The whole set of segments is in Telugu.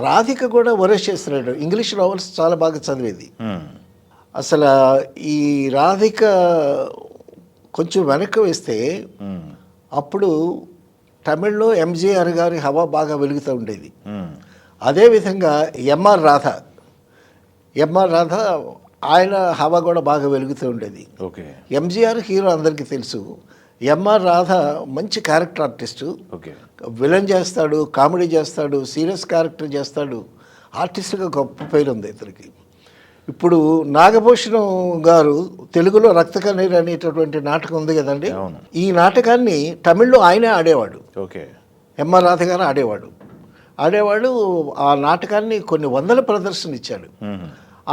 రాధిక కూడా వరేష్ చేస్తున్నాడు. ఇంగ్లీష్ నావెల్స్ చాలా బాగా చదివేది. అసలు ఈ రాధిక కొంచెం వెనక్కి వేస్తే అప్పుడు తమిళ్లో ఎంజీఆర్ గారి హవా బాగా వెలుగుతూ ఉండేది. అదేవిధంగా ఎంఆర్ రాధ ఆయన హవా కూడా బాగా వెలుగుతూ ఉండేది. ఓకే. ఎంజీఆర్ హీరో అందరికీ తెలుసు. ఎంఆర్ రాధ మంచి క్యారెక్టర్ ఆర్టిస్టు. ఓకే. విలన్ చేస్తాడు, కామెడీ చేస్తాడు, సీరియస్ క్యారెక్టర్ చేస్తాడు. ఆర్టిస్ట్గా గొప్ప పేరు ఉంది ఇతనికి. ఇప్పుడు నాగభూషణం గారు తెలుగులో రక్త కన్నీరు అనేటటువంటి నాటకం ఉంది కదండి. ఈ నాటకాన్ని తమిళ్లో ఆయనే ఆడేవాడు. ఓకే. ఎంఆర్ రాధ గారు ఆడేవాడు. ఆ నాటకాన్ని కొన్ని వందల ప్రదర్శన ఇచ్చాడు.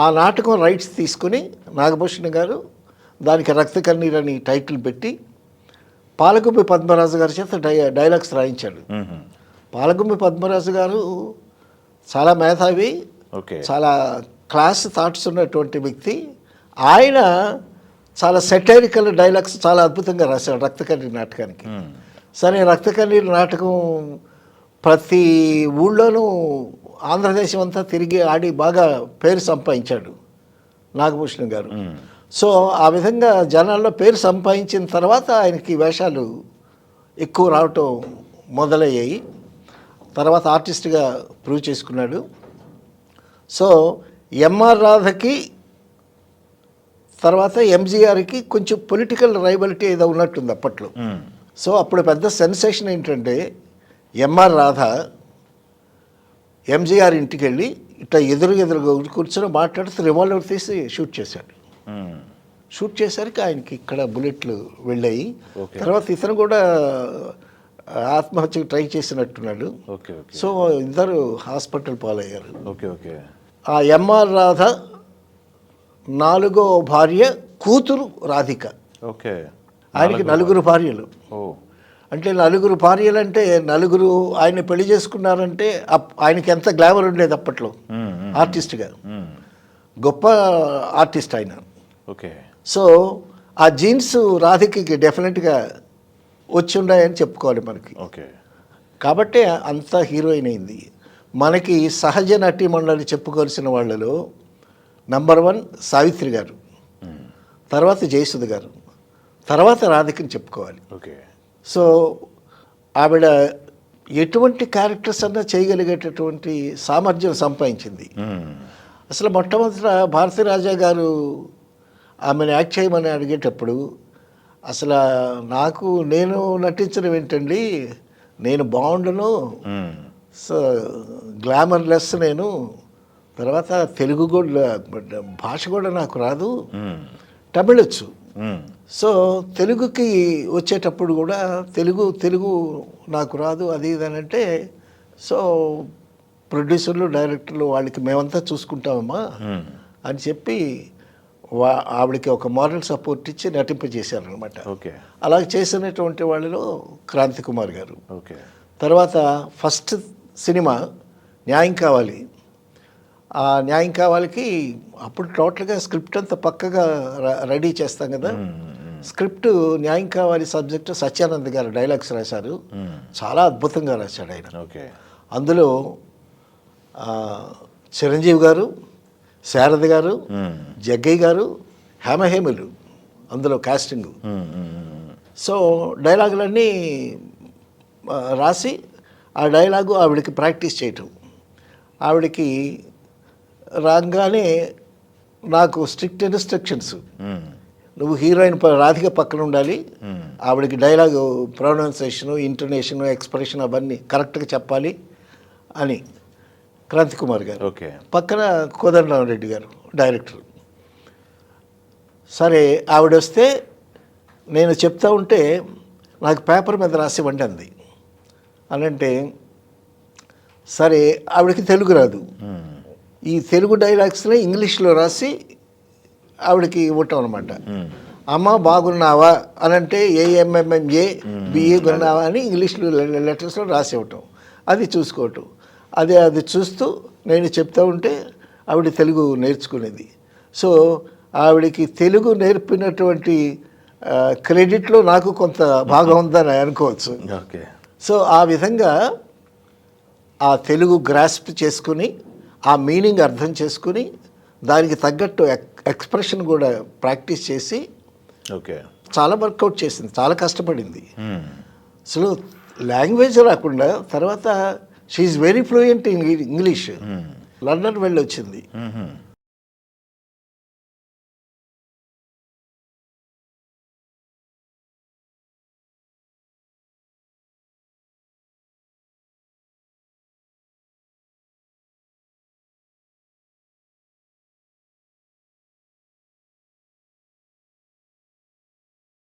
ఆ నాటకం రైట్స్ తీసుకుని నాగభూషణం గారు దానికి రక్త కన్నీరు అని టైటిల్ పెట్టి పాలగుమ్మి పద్మరాజు గారి చేత డైలాగ్స్ రాయించాడు. పాలగుమ్మి పద్మరాజు గారు చాలా మేధావి, చాలా క్లాస్ థాట్స్ ఉన్నటువంటి వ్యక్తి. ఆయన చాలా సెటైరికల్ డైలాగ్స్ చాలా అద్భుతంగా రాశాడు రక్త కన్నీరు నాటకానికి. సరే, రక్త కన్నీరు నాటకం ప్రతి ఊళ్ళోనూ ఆంధ్రదేశం అంతా తిరిగి ఆడి బాగా పేరు సంపాదించాడు నాగభూషణం గారు. సో ఆ విధంగా జనాల్లో పేరు సంపాదించిన తర్వాత ఆయనకి వేషాలు ఎక్కువ రావటం మొదలయ్యాయి. తర్వాత ఆర్టిస్ట్గా ప్రూవ్ చేసుకున్నాడు. సో ఎంఆర్ రాధకి తర్వాత ఎంజీఆర్కి కొంచెం పొలిటికల్ రైవలిటీ ఏదో ఉన్నట్టుంది అప్పట్లో. సో అప్పుడు పెద్ద సెన్సేషన్ ఏంటంటే ఎంఆర్ రాధ ఎంజీఆర్ ఇంటికి వెళ్ళి ఇట్లా ఎదురుగా కూర్చొని మాట్లాడుతూ రివాల్వర్ తీసి షూట్ చేశాడు. షూట్ చేసరికి ఆయనకి ఇక్కడ బుల్లెట్లు వెళ్ళాయి. తర్వాత ఇతను కూడా ఆత్మహత్యకు ట్రై చేసినట్టున్నాడు. సో ఇద్దరు హాస్పిటల్ పాలయ్యారు. ఆ ఎంఆర్ రాధ 4వ భార్య కూతురు రాధిక. ఆయనకి 4 భార్యలు. అంటే 4 భార్యలు అంటే 4 ఆయన పెళ్లి చేసుకున్నారంటే ఆయనకి ఎంత గ్లామర్ ఉండేది అప్పట్లో ఆర్టిస్ట్గా. గొప్ప ఆర్టిస్ట్ ఆయన. సో ఆ జీన్స్ రాధికకి డెఫినెట్గా వచ్చి ఉన్నాయని చెప్పుకోవాలి మనకి. కాబట్టి అంత హీరోయిన్ అయింది. మనకి సహజ నటి మండలి చెప్పుకోవాల్సిన వాళ్ళలో నంబర్ 1 సావిత్రి గారు, తర్వాత జయసుధ గారు, తర్వాత రాధికని చెప్పుకోవాలి. సో ఆవిడ ఎటువంటి క్యారెక్టర్స్ అన్నా చేయగలిగేటటువంటి సామర్థ్యం సంపాదించింది. అసలు మొట్టమొదట భారతీరాజా గారు ఆమెను యాక్ట్ చేయమని అడిగేటప్పుడు అసలు నేను నటించడం ఏంటండి, నేను బాగుండను, సో గ్లామర్లెస్ నేను, తర్వాత తెలుగు కూడా భాష కూడా నాకు రాదు, తమిళ్ వచ్చు. సో తెలుగుకి వచ్చేటప్పుడు కూడా తెలుగు నాకు రాదు అది ఇది అంటే, సో ప్రొడ్యూసర్లు డైరెక్టర్లు వాళ్ళకి మేమంతా చూసుకుంటామమ్మా అని చెప్పి ఆవిడకి ఒక మారల్ సపోర్ట్ ఇచ్చి నటింపజేశారనమాట. అలా చేసినటువంటి వాళ్ళలో క్రాంతి కుమార్ గారు. తర్వాత ఫస్ట్ సినిమా న్యాయం కావాలి. ఆ న్యాయం కావాలికి అప్పుడు టోటల్గా స్క్రిప్ట్ అంతా పక్కగా రెడీ చేస్తాం కదా. స్క్రిప్ట్ న్యాయం కావాలి సబ్జెక్టు సత్యానంద్ గారు డైలాగ్స్ రాశారు. చాలా అద్భుతంగా రాశాడు ఆయన. అందులో చిరంజీవి గారు, శారద గారు, జగ్గయ్య గారు, హేమహేములు అందులో కాస్టింగ్. సో డైలాగులన్నీ రాసి ఆ డైలాగు ఆవిడకి ప్రాక్టీస్ చేయటం. ఆవిడకి రాగానే నాకు స్ట్రిక్ట్ ఇన్స్ట్రక్షన్స్, నువ్వు హీరోయిన్ రాధిక పక్కన ఉండాలి, ఆవిడకి డైలాగు ప్రొనౌన్సియేషను, ఇంటోనేషను, ఎక్స్ప్రెషన్ అవన్నీ కరెక్ట్గా చెప్పాలి అని క్రాంతి కుమార్ గారు. పక్కన కోదండరామరెడ్డి గారు డైరెక్టర్. సరే ఆవిడ వస్తే నేను చెప్తా ఉంటే నాకు పేపర్ మీద రాసివ్వండి అంది. అని అంటే సరే, ఆవిడకి తెలుగు రాదు. ఈ తెలుగు డైలాగ్స్ని ఇంగ్లీష్లో రాసి ఆవిడకి ఇవ్వటం అనమాట. అమ్మ బాగున్నావా అని అంటే AMMA BA కొన్నావా అని ఇంగ్లీష్లో లెటర్స్లో రాసి ఇవ్వటం, అది చూసుకోవటం. అది చూస్తూ నేను చెప్తా ఉంటే ఆవిడ తెలుగు నేర్చుకునేది. సో ఆవిడకి తెలుగు నేర్పినటువంటి క్రెడిట్లో నాకు కొంత భాగం ఉందని అనుకోవచ్చు. సో ఆ విధంగా ఆ తెలుగు గ్రాస్ప్ చేసుకుని ఆ మీనింగ్ అర్థం చేసుకుని దానికి తగ్గట్టు ఎక్స్ప్రెషన్ కూడా ప్రాక్టీస్ చేసి ఓకే. చాలా వర్కౌట్ చేసింది, చాలా కష్టపడింది. అసలు లాంగ్వేజ్ రాకుండా తర్వాత she very fluent in English. London వెళ్ళి వచ్చింది.